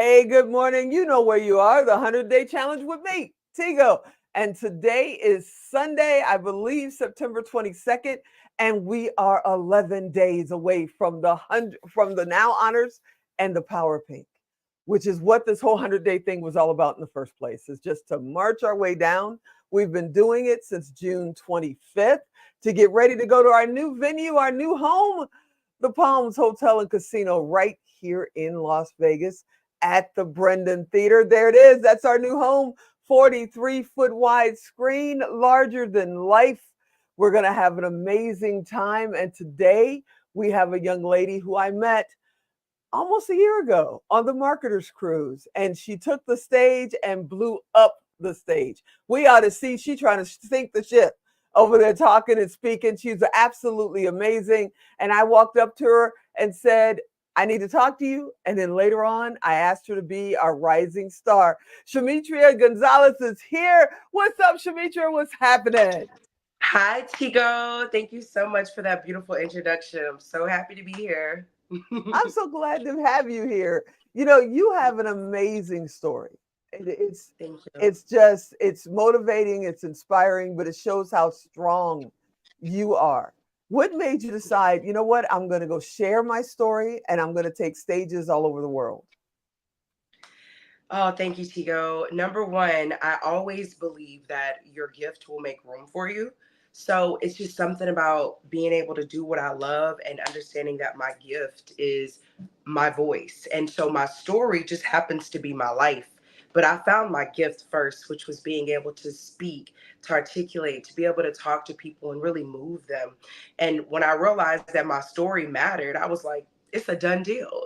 Hey, good morning. You know where you are, the 100-day challenge with me, Tigo. And today is Sunday, I believe, September 22nd, and we are 11 days away from the Now Honors and the Power Pink, which is what this whole 100-day thing was all about in the first place, is just to march our way down. We've been doing it since June 25th to get ready to go to our new venue, our new home, the Palms Hotel and Casino right here in Las Vegas at the Brendan Theater. There it is. That's our new home. 43-foot wide screen, larger than life. We're going to have an amazing time. And today we have a young lady who I met almost a year ago on the Marketers Cruise. And she took the stage and blew up the stage. We ought to see, she trying to sink the ship over there talking and speaking. She's absolutely amazing. And I walked up to her and said, I need to talk to you. And then later on, I asked her to be our rising star. Shametria Gonzales is here. What's up, Shametria? What's happening? Hi, Tigo. Thank you so much for that beautiful introduction. I'm so happy to be here. I'm so glad to have you here. You know, you have an amazing story. It's Thank you. it's just it's motivating, it's inspiring, but it shows how strong you are. What made you decide, you know what, I'm going to go share my story and I'm going to take stages all over the world? Oh, thank you, Tigo. Number one, I always believe that your gift will make room for you. So it's just something about being able to do what I love and understanding that my gift is my voice. And so my story just happens to be my life. But I found my gift first, which was being able to speak, to articulate, to be able to talk to people and really move them. And when I realized that my story mattered, I was like, it's a done deal.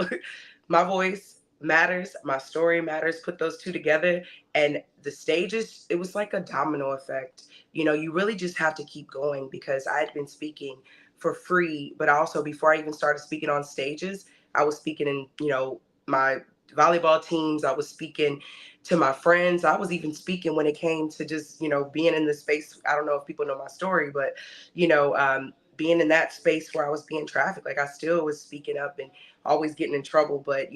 My voice matters, my story matters. Put those two together, and the stages, it was like a domino effect. You really just have to keep going because I had been speaking for free, but also before I even started speaking on stages, I was speaking in, my volleyball teams. I was speaking to my friends. I was even speaking when it came to just, being in the space. I don't know if people know my story, but, being in that space where I was being trafficked, like I still was speaking up and always getting in trouble. But,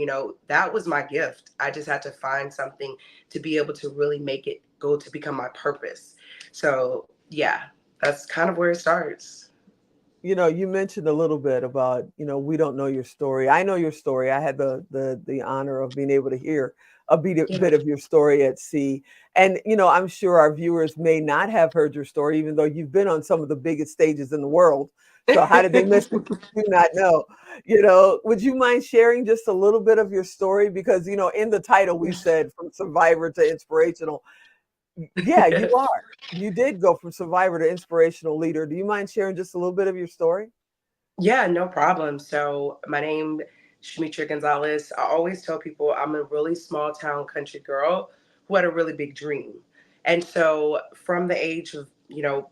that was my gift. I just had to find something to be able to really make it go to become my purpose. So, yeah, that's kind of where it starts. You know, you mentioned a little bit about, we don't know your story. I know your story. I had the honor of being able to hear Yeah. bit of your story at sea. And, I'm sure our viewers may not have heard your story, even though you've been on some of the biggest stages in the world. So how did they miss it? Do not know. Would you mind sharing just a little bit of your story? Because, in the title we said from survivor to inspirational. Yeah, you are. You did go from survivor to inspirational leader. Do you mind sharing just a little bit of your story? Yeah, no problem. So my name Shametria Gonzales. I always tell people I'm a really small town country girl who had a really big dream. And so from the age of,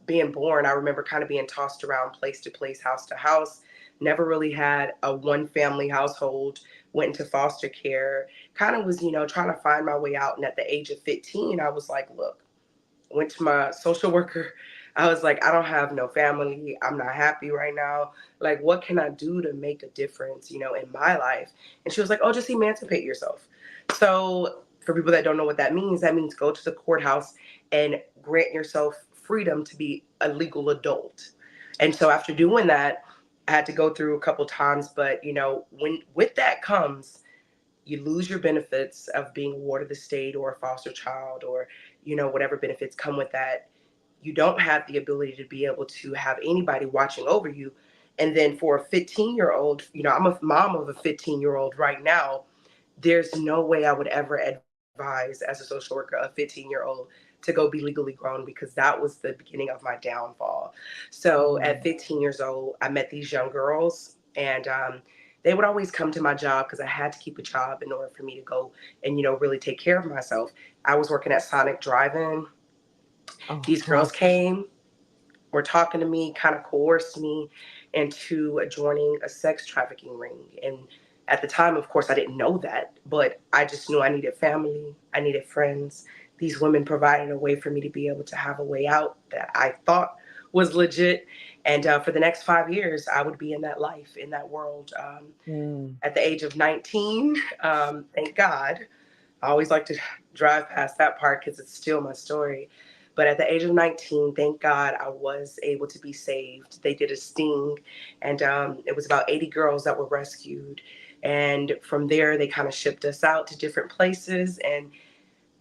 being born, I remember kind of being tossed around place to place, house to house. Never really had a one family household, went into foster care, kind of was, trying to find my way out. And at the age of 15, I was like, look, went to my social worker. I was like, I don't have no family. I'm not happy right now. Like, what can I do to make a difference, in my life? And she was like, oh, just emancipate yourself. So, for people that don't know what that means go to the courthouse and grant yourself freedom to be a legal adult. And so, after doing that, I had to go through a couple times, but when with that comes you lose your benefits of being awarded the state or a foster child or whatever benefits come with that. You don't have the ability to be able to have anybody watching over you. And then for a 15-year-old, I'm a mom of a 15-year-old right now. There's no way I would ever advise as a social worker a 15-year-old to go be legally grown, because that was the beginning of my downfall. So at Mm. 15 years old, I met these young girls, and they would always come to my job because I had to keep a job in order for me to go and really take care of myself. I was working at Sonic Drive-In. Oh, These girls came, were talking to me, kind of coerced me into joining a sex trafficking ring. And at the time, of course, I didn't know that, but I just knew I needed family, I needed friends. These women provided a way for me to be able to have a way out that I thought was legit. And for the next 5 years, I would be in that life, in that world. mm. At the age of 19, thank God. I always like to drive past that part because it's still my story. But at the age of 19, thank God I was able to be saved. They did a sting, and it was about 80 girls that were rescued. And from there, they kind of shipped us out to different places. And,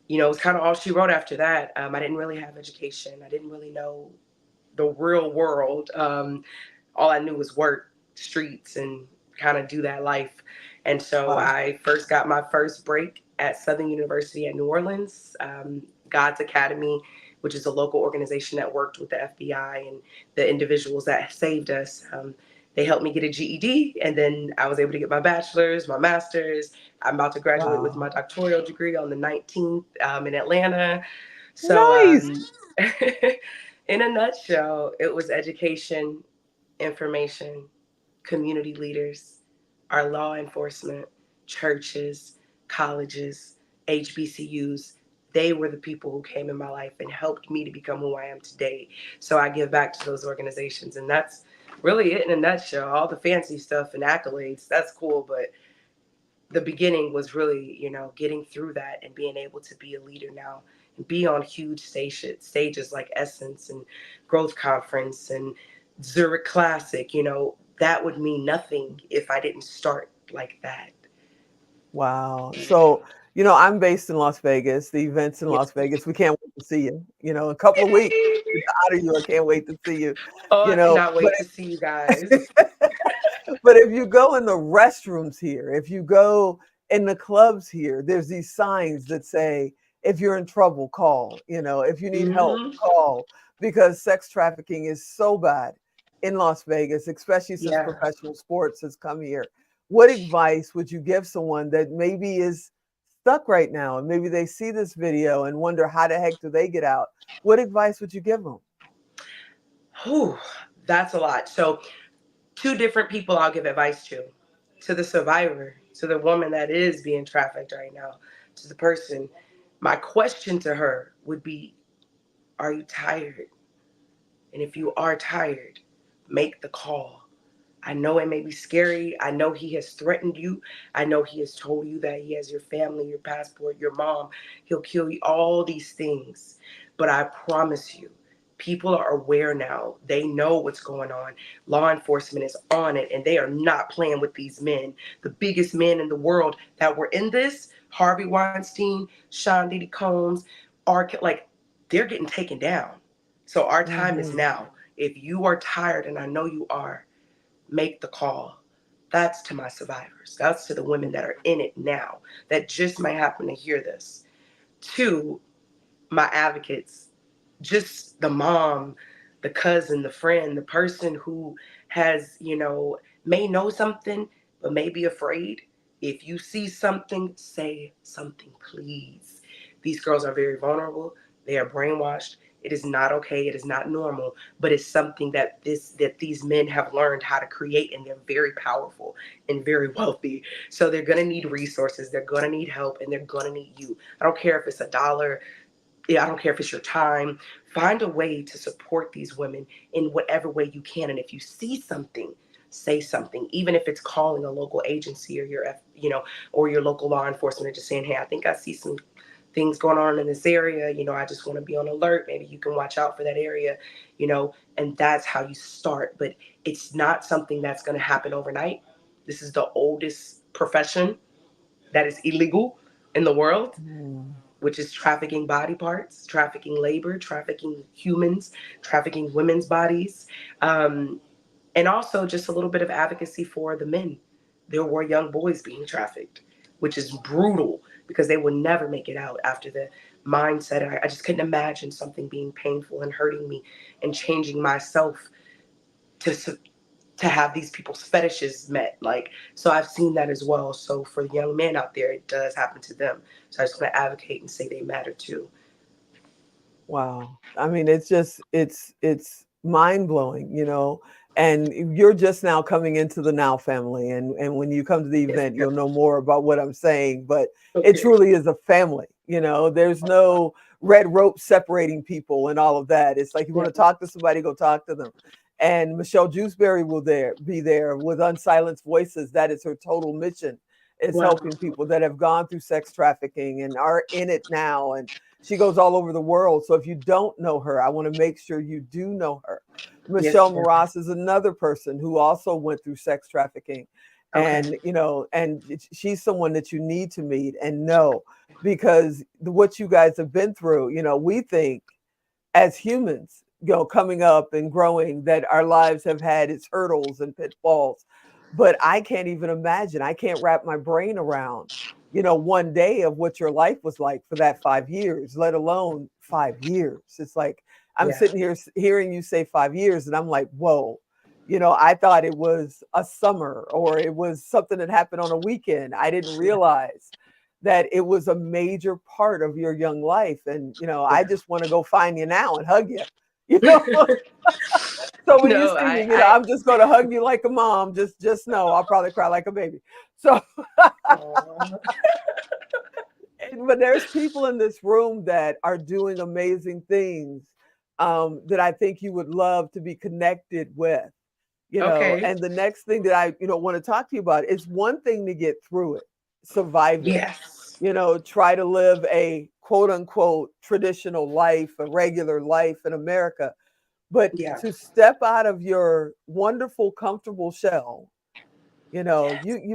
it was kind of all she wrote after that. I didn't really have education, I didn't really know the real world. All I knew was work, streets, and kind of do that life. And so Wow. I first got my first break at Southern University at New Orleans, God's Academy, which is a local organization that worked with the FBI and the individuals that saved us. They helped me get a GED, and then I was able to get my bachelor's, my master's. I'm about to graduate with Wow. my doctoral degree on the 19th in Atlanta. So, Nice. in a nutshell, it was education, information, community leaders, our law enforcement, churches, colleges, HBCUs. They were the people who came in my life and helped me to become who I am today. So I give back to those organizations. And that's really it in a nutshell. All the fancy stuff and accolades, that's cool. But the beginning was really, getting through that and being able to be a leader now and be on huge stages like Essence and Growth Conference and Zurich Classic. That would mean nothing if I didn't start like that. Wow. So, I'm based in Las Vegas, the events in Yeah. Las Vegas. We can't wait to see you, a couple of weeks to honor you. I can't wait to see you, Oh, you I know, cannot but wait to see you guys. but if you go in the restrooms here, if you go in the clubs here, there's these signs that say, if you're in trouble, call, if you need help, Hmm. call, because sex trafficking is so bad in Las Vegas, especially since Yeah. professional sports has come here. What advice would you give someone that maybe is stuck right now and maybe they see this video and wonder how the heck do they get out? What advice would you give them? Whew, that's a lot. So, two different people I'll give advice to the survivor, to the woman that is being trafficked right now, to the person. My question to her would be, are you tired? And if you are tired, make the call. I know it may be scary. I know he has threatened you. I know he has told you that he has your family, your passport, your mom. He'll kill you, all these things. But I promise you, people are aware now. They know what's going on. Law enforcement is on it, and they are not playing with these men. The biggest men in the world that were in this, Harvey Weinstein, Sean Diddy Combs, like, they're getting taken down. So our time is Mhm. now. If you are tired, and I know you are, make the call. That's to my survivors. That's to the women that are in it now that just might happen to hear this. Two, my advocates, just the mom, the cousin, the friend, the person who has, may know something but may be afraid. If you see something, say something, please. These girls are very vulnerable. They are brainwashed. It is not okay. It is not normal, but it's something that these men have learned how to create, and they're very powerful and very wealthy. So they're gonna need resources. They're gonna need help, and they're gonna need you. I don't care if it's $1. Yeah, I don't care if it's your time. Find a way to support these women in whatever way you can. And if you see something, say something. Even if it's calling a local agency or or your local law enforcement and just saying, "Hey, I think I see some things going on in this area. I just want to be on alert. Maybe you can watch out for that area." And that's how you start. But it's not something that's going to happen overnight. This is the oldest profession that is illegal in the world, Mm. which is trafficking body parts, trafficking labor, trafficking humans, trafficking women's bodies, um, and also just a little bit of advocacy for the men. There were young boys being trafficked, which is brutal because they will never make it out after the mindset. I just couldn't imagine something being painful and hurting me and changing myself to to have these people's fetishes met. Like, so I've seen that as well. So for the young men out there, it does happen to them. So I just want to advocate and say they matter too. Wow. I mean, it's mind-blowing, and you're just now coming into the Now family, and when you come to the Yes, event, ma'am. you'll know more about what I'm saying, but it Okay. truly is a family, there's no red rope separating people and all of that. It's like you want Yeah. to talk to somebody, go talk to them. And Michelle Jewsbury will be there with Unsilenced Voices. That is her total mission. is Wow. helping people that have gone through sex trafficking and are in it now. And she goes all over the world. So if you don't know her, I want to make sure you do know her. Michelle Yes, ma'am. Moras is another person who also went through sex trafficking. Okay. And, and she's someone that you need to meet and know, because what you guys have been through, we think as humans, coming up and growing, that our lives have had its hurdles and pitfalls. But I can't even imagine, I can't wrap my brain around, one day of what your life was like for that 5 years, let alone 5 years. It's like, I'm Yeah. sitting here hearing you say 5 years, and I'm like, whoa. I thought it was a summer or it was something that happened on a weekend. I didn't Yeah. realize that it was a major part of your young life. And, I Yeah. just want to go find you now and hug you. You know, so when you No, see me, I I'm just going to hug you like a mom. Just know I'll probably cry like a baby. So, Aw. but there's people in this room that are doing amazing things, that I think you would love to be connected with. Okay. And the next thing that I, want to talk to you about is one thing to get through it, survive it, Yes. try to live a quote unquote traditional life, a regular life in America. But Yeah. to step out of your wonderful, comfortable shell, you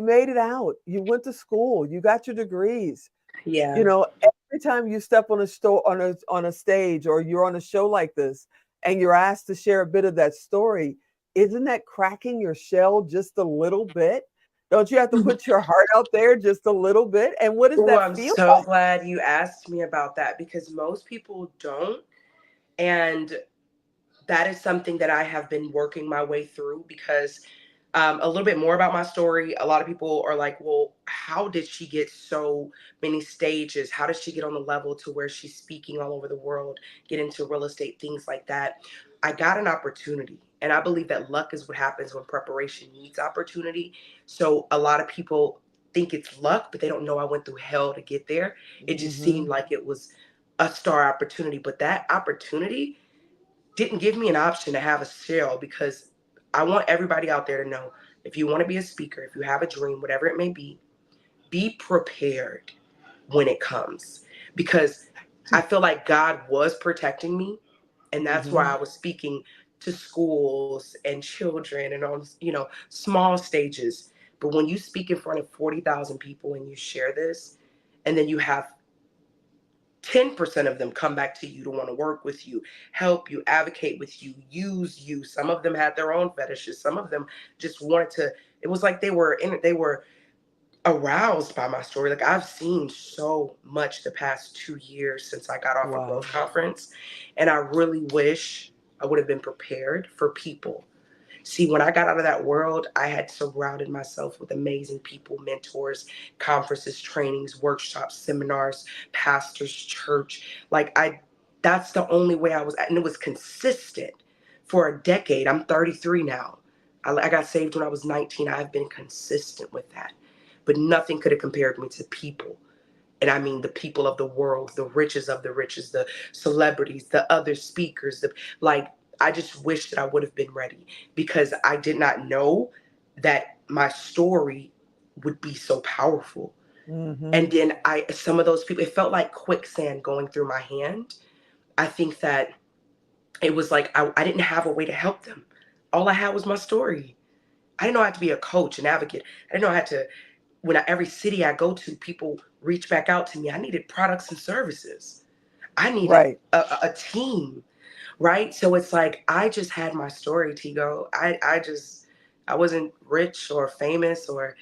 made it out. You went to school, you got your degrees. Yeah. Every time you step on a on a stage, or you're on a show like this, and you're asked to share a bit of that story, isn't that cracking your shell just a little bit? Don't you have to put your heart out there just a little bit? And what does Oh, that I'm feel so like? glad you asked me about that because most people don't. And that is something that I have been working my way through because a little bit more about my story. A lot of people are like, well, how did she get so many stages? How did she get on the level to where she's speaking all over the world, get into real estate, things like that? I got an opportunity. And I believe that luck is what happens when preparation meets opportunity. So a lot of people think it's luck, but they don't know I went through hell to get there. It just seemed Hmm. like it was a star opportunity. But that opportunity didn't give me an option to have a shell because I want everybody out there to know if you want to be a speaker, if you have a dream, whatever it may be prepared when it comes. Because I feel like God was protecting me, and that's why Hmm. I was speaking to schools and children and on, small stages. But when you speak in front of 40,000 people and you share this, and then you have 10% of them come back to you to want to work with you, help you, advocate with you, use you. Some of them had their own fetishes. Some of them just wanted to, it was like they were aroused by my story. Like I've seen so much the past 2 years since I got off a growth Wow. conference. And I really wish I would have been prepared for people. See, when I got out of that world, I had surrounded myself with amazing people, mentors, conferences, trainings, workshops, seminars, pastors, church. That's the only way I was, and it was consistent for a decade. I'm 33 now. I got saved when I was 19. I've been consistent with that. But nothing could have compared me to people. And I mean the people of the world, the riches, the celebrities, the other speakers. Like, I just wish that I would have been ready because I did not know that my story would be so powerful. Hmm. And then some of those people, it felt like quicksand going through my hand. I think that it was like I didn't have a way to help them. All I had was my story. I didn't know I had to be a coach, an advocate. I didn't know I had to, every city I go to, people reach back out to me. I needed products and services. I needed Right. a team, right? So it's like I just had my story, Tigo. I wasn't rich or famous or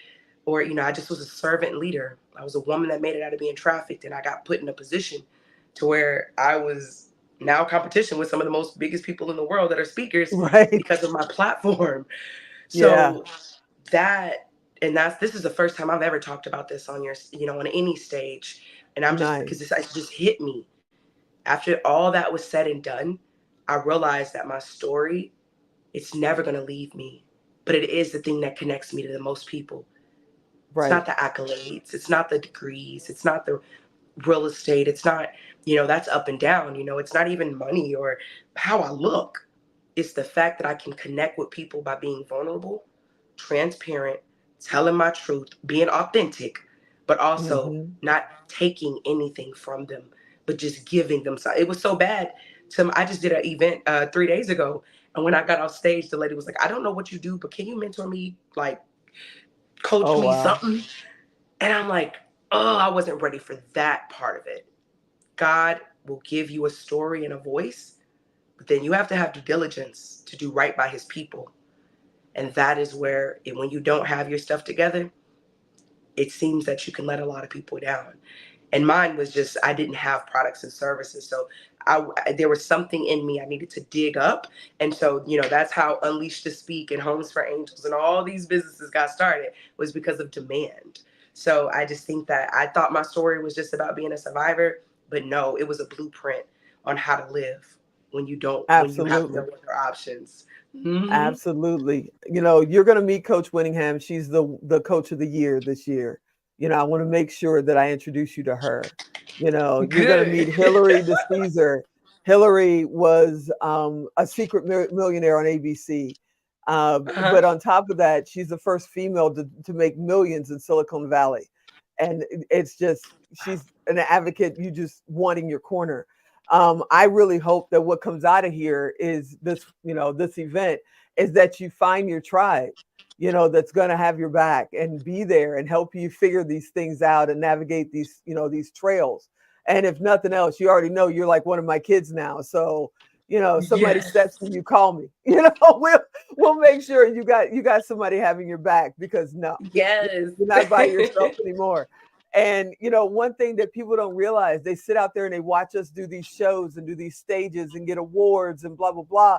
I just was a servant leader. I was a woman that made it out of being trafficked, and I got put in a position to where I was now competition with some of the most biggest people in the world that are speakers Right. because of my platform. Yeah. So that and that's this is the first time I've ever talked about this on on any stage, and I'm just because Nice. it just hit me after all that was said and done. I realized that my story, it's never going to leave me, but it is the thing that connects me to the most people. It's Right. not the accolades, it's not the degrees, it's not the real estate, it's not, that's up and down, it's not even money or how I look. It's the fact that I can connect with people by being vulnerable, transparent, telling my truth, being authentic, but also Mhm. not taking anything from them, but just giving them something. It was so bad. I just did an event 3 days ago, and when I got off stage, the lady was like, "I don't know what you do, but can you mentor me, like coach Oh, me wow. something?" And I'm like, "Oh, I wasn't ready for that part of it." God will give you a story and a voice, but then you have to have due diligence to do right by His people, and that is where, when you don't have your stuff together, it seems that you can let a lot of people down. And mine was just, I didn't have products and services, so there was something in me I needed to dig up. And so, that's how Unleash to Speak and Homes for Angels and all these businesses got started, was because of demand. So I just think that I thought my story was just about being a survivor, but no, it was a blueprint on how to live when you have no Absolutely. other options. Hmm. Absolutely. You're going to meet Coach Winningham. She's the coach of the year this year. I want to make sure that I introduce you to her. You're going to Good. meet Hillary DeCesar. Hillary was a secret millionaire on ABC. Uh-huh. But on top of that, she's the first female to make millions in Silicon Valley. And it's just, she's an advocate, you just wanting your corner. I really hope that what comes out of here is this event is that you find your tribe, that's going to have your back and be there and help you figure these things out and navigate these trails. And if nothing else, you already know you're like one of my kids now. So, somebody steps Yes. and you call me, we'll make sure you got somebody having your back, because no, Yes. you're not by yourself anymore. And one thing that people don't realize, they sit out there and they watch us do these shows and do these stages and get awards and blah blah blah,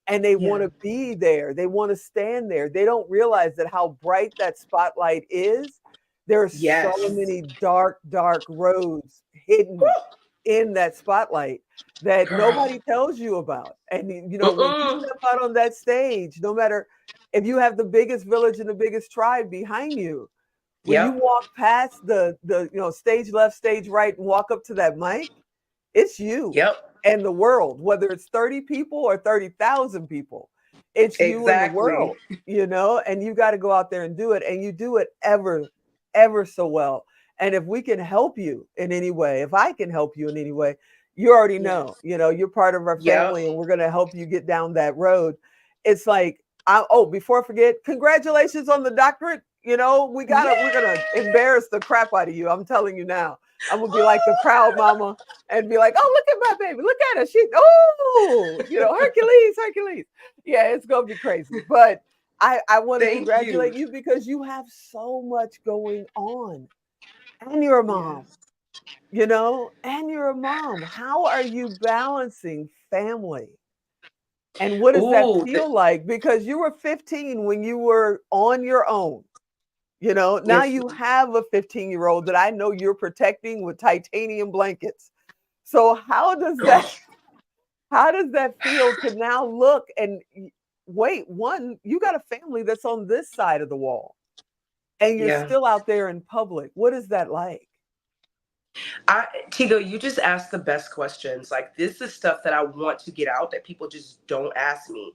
and they want Yeah. to be there. They want to stand there. They don't realize that how bright that spotlight is. There are so Yes. many dark roads hidden Woo, in that spotlight that girl. nobody tells you about. And when you Mm-mm. step out on that stage, no matter if you have the biggest village and the biggest tribe behind you, when you Yep. walk past the stage left, stage right, and walk up to that mic, it's you Yep. and the world, whether it's 30 people or 30,000 people. It's you and the Exactly. world, and you got to go out there and do it. And you do it ever so well. And if we can help you in any way, if I can help you in any way, you already Yes. know, you're part of our Yep. family and we're going to help you get down that road. It's like, before I forget, congratulations on the doctorate. We're gonna Yeah. embarrass the crap out of you. I'm telling you now. I'm gonna be like the proud mama and be like, "Oh, look at my baby! Look at her! Hercules, Hercules." Yeah, it's gonna be crazy. But I want to Thank you. congratulate you because you have so much going on, and you're a mom. Yes. And you're a mom. How are you balancing family? And what does that Ooh. feel like? Because you were 15 when you were on your own. Now Yes. you have a 15-year-old that I know you're protecting with titanium blankets. So Girl. how does that feel to now look and wait, one, you got a family that's on this side of the wall and you're Yeah. still out there in public. What is that like? Tigo, you just asked the best questions. Like, this is stuff that I want to get out that people just don't ask me.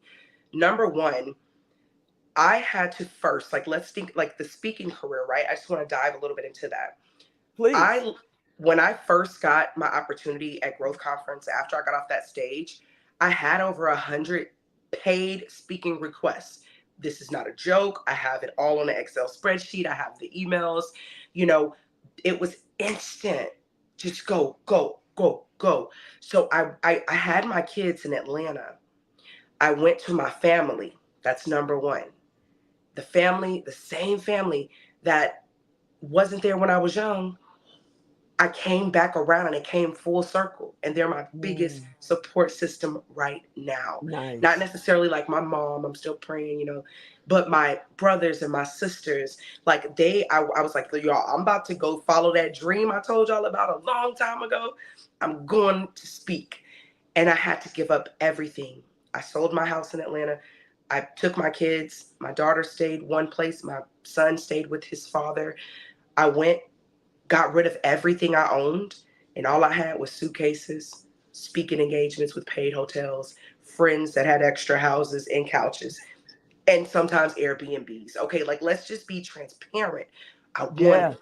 Number one, I had to first, like, let's think like the speaking career, right? I just want to dive a little bit into that. Please. I When I first got my opportunity at Growth Conference, after I got off that stage, I had over 100 paid speaking requests. This is not a joke. I have it all on an Excel spreadsheet. I have the emails. You know, it was instant. Just go, go, go, go. So I had my kids in Atlanta. I went to my family. That's number one. The family, the same family that wasn't there when I was young, I came back around and it came full circle. And they're my biggest Mm, support system right now. Not nice. necessarily like my mom, I'm still praying, but my brothers and my sisters, like I was like, y'all, I'm about to go follow that dream I told y'all about a long time ago. I'm going to speak. And I had to give up everything. I sold my house in Atlanta. I took my kids. My daughter stayed one place. My son stayed with his father. I went, got rid of everything I owned, and all I had was suitcases, speaking engagements with paid hotels, friends that had extra houses and couches. and sometimes Airbnbs. Okay, like let's just be transparent. I wanted Yeah. it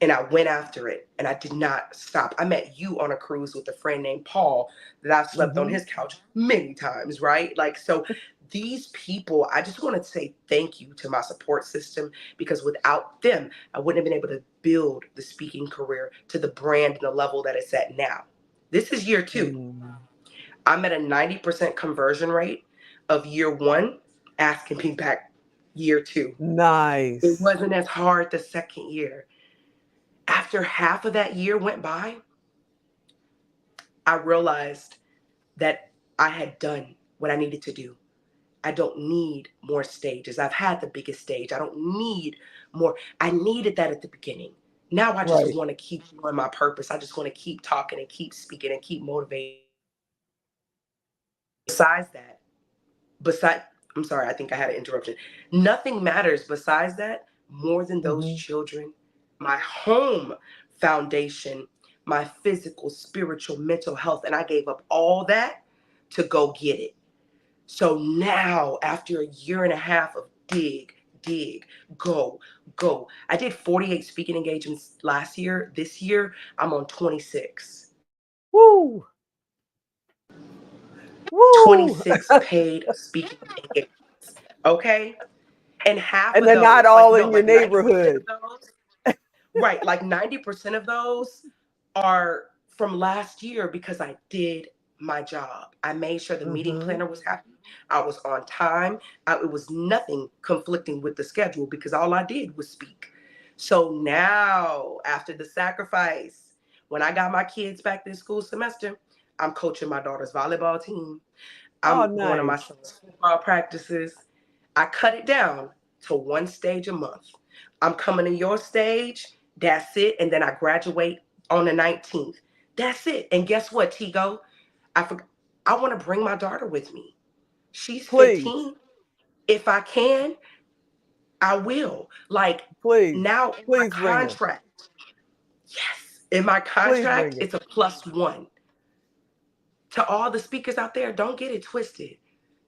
and I went after it and I did not stop. I met you on a cruise with a friend named Paul that I've slept on Hmm. his couch many times, right? Like, so these people, I just want to say thank you to my support system because without them, I wouldn't have been able to build the speaking career to the brand and the level that it's at now. This is year two. Mm. I'm at a 90% conversion rate of year one, asking me back year two. It Nice. wasn't as hard the second year. After half of that year went by, I realized that I had done what I needed to do. I don't need more stages. I've had the biggest stage. I don't need more. I needed that at the beginning. Now I just Right. want to keep doing my purpose. I just want to keep talking and keep speaking and keep motivating. Besides that, beside I'm sorry, I think I had an interruption. Nothing matters besides that more than those Hmm. children, my home foundation, my physical, spiritual, mental health, and I gave up all that to go get it. So now, after a year and a half of dig, go, go. I did 48 speaking engagements last year. This year, I'm on 26. Woo. Woo. 26 paid speaking engagements. Okay? And half And of they're not those, all like, no, in your like 90% neighborhood. of those, right, like 90% of those are from last year because I did my job. I made sure the meeting Hmm. planner was happy. I was on time. It was nothing conflicting with the schedule because all I did was speak. So now, after the sacrifice, when I got my kids back this school semester, I'm coaching my daughter's volleyball team. Oh, I'm going to my nice. son's football practices. I cut it down to one stage a month. I'm coming to your stage. That's it. And then I graduate on the 19th. That's it. And guess what, Tigo? I forgot. I want to bring my daughter with me. She's Please. 15. If I can, I will. Like Please. now in my Please bring her. contract, yes, in my Please contract, bring her. it's a plus one. To all the speakers out there, don't get it twisted.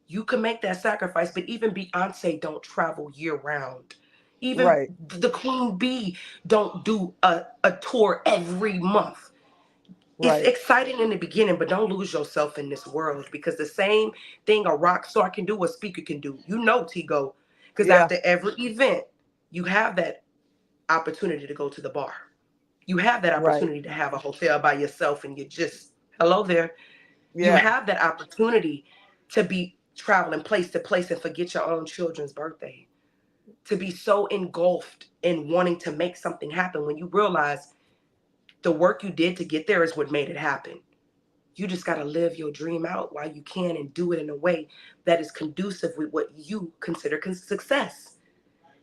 You can make that sacrifice, but even Beyonce don't travel year round. Even Right. the Queen Bee don't do a tour every month. It's Right. exciting in the beginning, but don't lose yourself in this world because the same thing a rock star can do, a speaker can do. You know, Tigo, because Yeah. after every event, you have that opportunity to go to the bar. You have that Right. opportunity to have a hotel by yourself and you just, hello there. You Yeah. have that opportunity to be traveling place to place and forget your own children's birthday. To be so engulfed in wanting to make something happen when you realize the work you did to get there is what made it happen. You just got to live your dream out while you can and do it in a way that is conducive with what you consider success.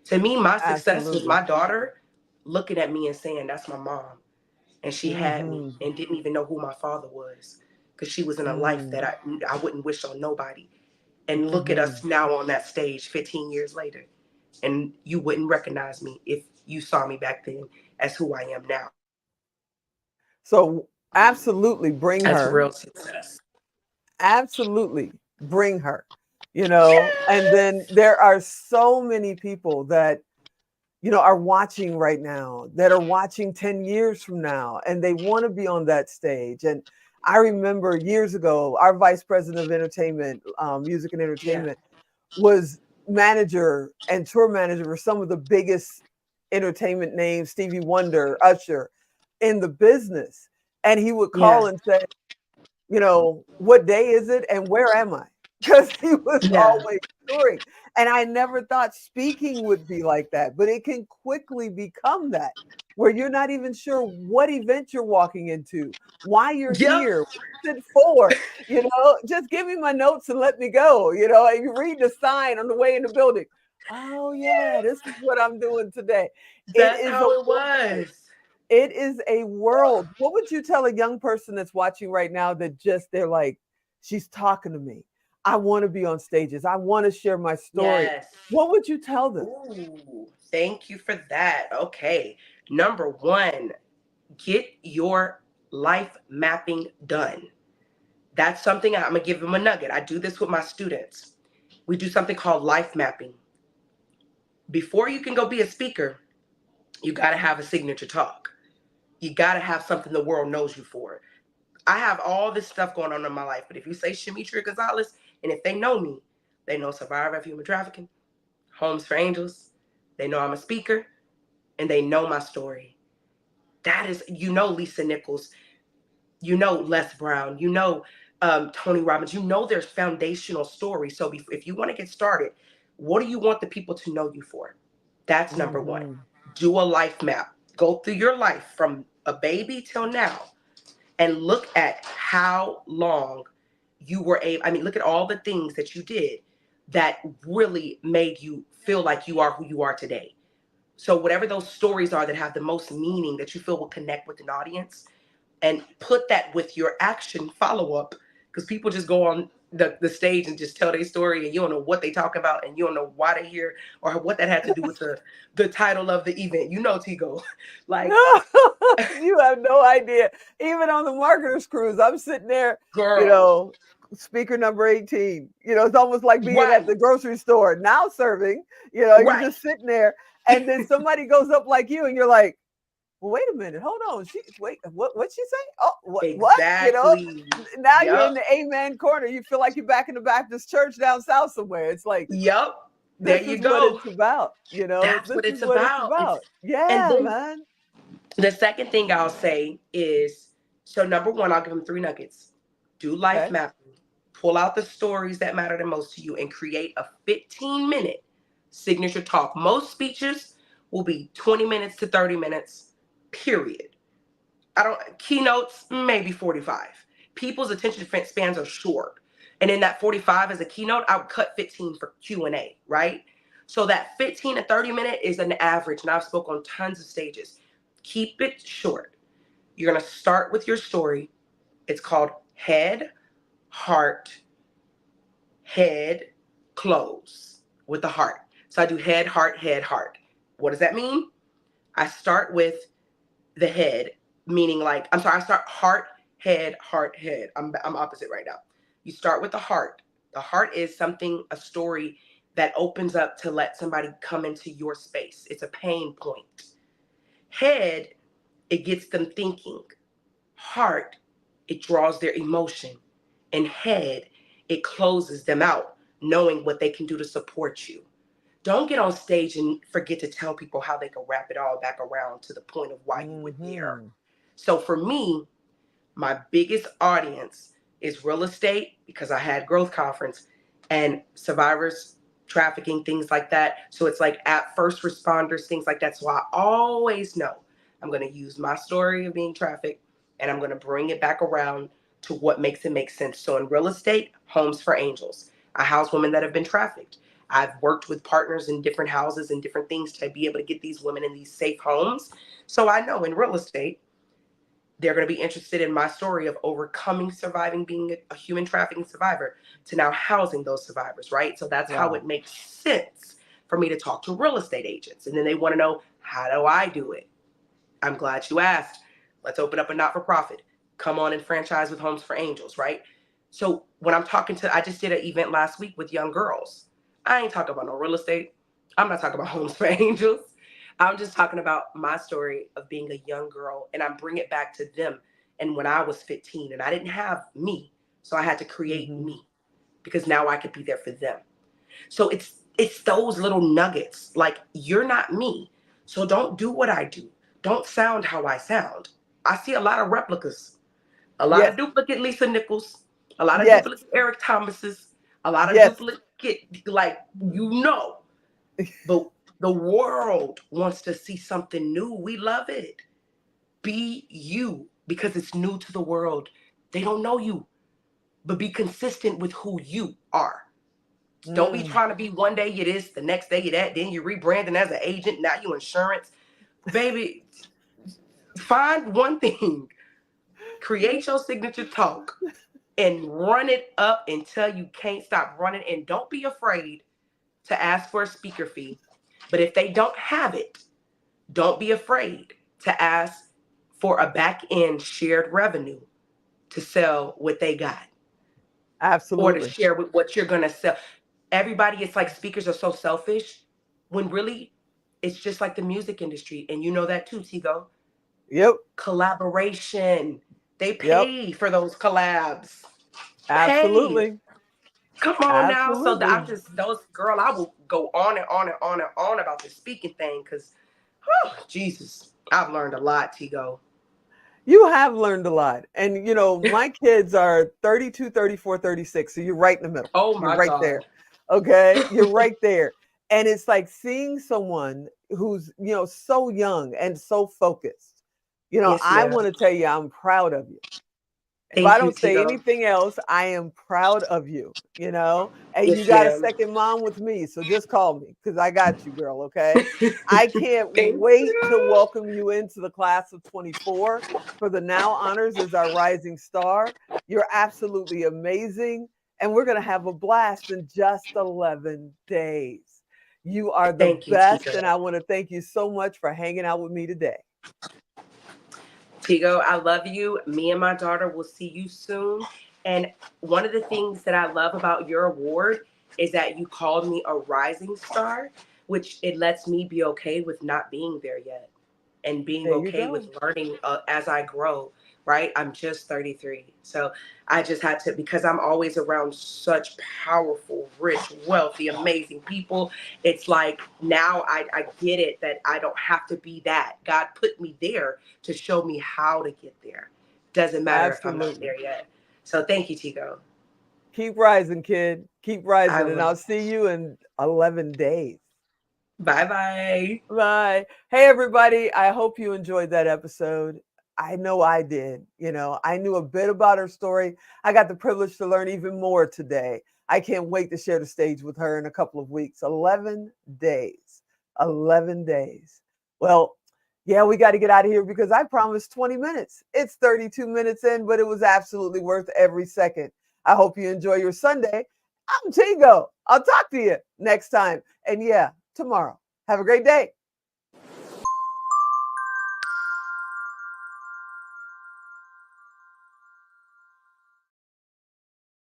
To me, my success was Absolutely. my daughter looking at me and saying, "That's my mom." And she had me Hmm. and didn't even know who my father was because she was in a life Mm. that I wouldn't wish on nobody. And look at Hmm. us now on that stage 15 years later. And you wouldn't recognize me if you saw me back then as who I am now. So absolutely bring That's her. real success. Absolutely bring her. And then there are so many people that are watching right now, that are watching 10 years from now, and they want to be on that stage. And I remember years ago, our vice president of entertainment, music and Yeah. entertainment, was manager and tour manager for some of the biggest entertainment names, Stevie Wonder, Usher, in the business. And he would call Yeah. and say, what day is it and where am I? Because he was Yeah. always touring. And I never thought speaking would be like that, but it can quickly become that, where you're not even sure what event you're walking into, why you're Yep. here, what's it for? Just give me my notes and let me go. And you read the sign on the way in the building. Oh, yeah, this is what I'm doing today. It That's is a how it world. was. It is a world. What would you tell a young person that's watching right now that they're like, she's talking to me. I want to be on stages. I want to share my story. Yes. What would you tell them? Ooh, thank you for that. Okay. Number one, get your life mapping done. That's something I'm going to give them a nugget. I do this with my students. We do something called life mapping. Before you can go be a speaker, you got to have a signature talk. You got to have something the world knows you for. I have all this stuff going on in my life, but if you say Shametria Gonzales, and if they know me, they know survivor of human trafficking, Homes for Angels, they know I'm a speaker, and they know my story. That is, Lisa Nichols, Les Brown, Tony Robbins, there's foundational stories. So if you want to get started, what do you want the people to know you for? That's number one. Mm-hmm. Do a life map. Go through your life from a baby till now and look at how long you were able. I mean, look at all the things that you did that really made you feel like you are who you are today. So whatever those stories are that have the most meaning that you feel will connect with an audience, and put that with your action follow up, because people just go on the stage and just tell their story and you don't know what they talk about and you don't know why they're here or what that had to do with the title of the event. Tigo, like, You have no idea. Even on the marketers cruise, I'm sitting there, you girl, know, speaker number 18. It's almost like being at right, the grocery store now serving, you're right, just sitting there and then somebody goes up like you and you're like, well, wait a minute, hold on. Wait, what'd she say? Oh, what? exactly, Now you're in yep, the amen corner. You feel like you're back in the Baptist church down south somewhere. It's like, yep, there this you is what go. it's about. That's This what is it's what it's about. about. And Yeah, then man. the second thing I'll say is, so number one, I'll give them three nuggets. Do life Okay. mapping. Pull out the stories that matter the most to you and create a 15-minute signature talk. Most speeches will be 20 minutes to 30 minutes, period. I don't Keynotes, maybe 45. People's attention spans are short. And in that 45 as a keynote, I would cut 15 for Q&A, right? So that 15 to 30 minute is an average, and I've spoken on tons of stages. Keep it short. You're going to start with your story. It's called head, heart, head, close with the heart. So I do head, heart, head, heart. What does that mean? I start with the head, meaning like, I'm sorry, I start heart, head. I'm opposite right now. You start with the heart. The heart is something, a story that opens up to let somebody come into your space. It's a pain point. Head, it gets them thinking. Heart, it draws their emotion. And head, it closes them out, knowing what they can do to support you. Don't get on stage and forget to tell people how they can wrap it all back around to the point of why you were there. Mm-hmm. So for me, my biggest audience is real estate, because I had growth conference, and survivors, trafficking, things like that. So it's like at first responders, things like that. So I always know I'm going to use my story of being trafficked and I'm going to bring it back around to what makes it make sense. So in real estate, Homes for Angels, I house women that have been trafficked. I've worked with partners in different houses and different things to be able to get these women in these safe homes. So I know in real estate, they're going to be interested in my story of overcoming, surviving, being a human trafficking survivor, to now housing those survivors, right? So that's how Wow. it makes sense for me to talk to real estate agents. And then they want to know, how do I do it? I'm glad you asked. Let's open up a not for profit. Come on and franchise with Homes for Angels, right? So when I'm talking to, I just did an event last week with young girls. I ain't talking about no real estate. I'm not talking about Homes for Angels. I'm just talking about my story of being a young girl, and I'm bringing it back to them. And when I was 15 and I didn't have me, so I had to create Mm-hmm. me, because now I could be there for them. So it's those little nuggets. Like, you're not me. So don't do what I do. Don't sound how I sound. I see a lot of replicas, a lot of Yes. duplicate Lisa Nichols, a lot of Yes. duplicate Eric Thomases, a lot of Yes. duplicate, like, but the world wants to see something new. We love it. Be you, because it's new to the world. They don't know you, but be consistent with who you are. Don't be Mm. trying to be one day you this, the next day you that, then you rebranding as an agent, now you insurance. Baby, find one thing, create your signature talk, and run it up until you can't stop running. And don't be afraid to ask for a speaker fee. But if they don't have it, don't be afraid to ask for a back end shared revenue to sell what they got, or to Absolutely. share with what you're going to sell. Everybody, it's like speakers are so selfish when really it's just like the music industry. And you know that too, Tigo. Yep. Collaboration. They Yep. pay for those collabs. Pay. Absolutely. Come on now. So I'm Absolutely. just those girl. I will go on and on and on and on about this speaking thing because, Jesus, I've learned a lot, Tigo. You have learned a lot. And, my kids are 32, 34, 36. So you're right in the middle. Oh You're my right there. God. Okay. You're right there. And it's like seeing someone who's, so young and so focused. Yes, I ma'am. want to tell you, I'm proud of you. If I Thank you, don't say Tigo. anything else, I am proud of you, and you Yes, got a ma'am. second mom with me. So just call me because I got you, girl. Okay. I can't Thank wait to you. welcome you into the class of 24 for the Now Honors as our rising star. You're absolutely amazing. And we're going to have a blast in just 11 days. You are the Thank you, best. And Tigo. I want to thank you so much for hanging out with me today. Tigo, I love you. Me and my daughter will see you soon. And one of the things that I love about your award is that you called me a rising star, which it lets me be okay with not being there yet and being There you okay with go. learning as I grow, right? I'm just 33. So I just had to, because I'm always around such powerful, rich, wealthy, amazing people. It's like now I get it that I don't have to be that. God put me there to show me how to get there. Doesn't matter if I'm not Absolutely. there yet. So thank you, Tigo. Keep rising, kid. Keep I rising. And will. I'll see you in 11 days. Bye bye. Bye. Hey, everybody. I hope you enjoyed that episode. I know I did. I knew a bit about her story. I got the privilege to learn even more today. I can't wait to share the stage with her in a couple of weeks. 11 days. 11 days. Well, yeah, we got to get out of here because I promised 20 minutes. It's 32 minutes in, but it was absolutely worth every second. I hope you enjoy your Sunday. I'm Tigo. I'll talk to you next time. And yeah, tomorrow. Have a great day.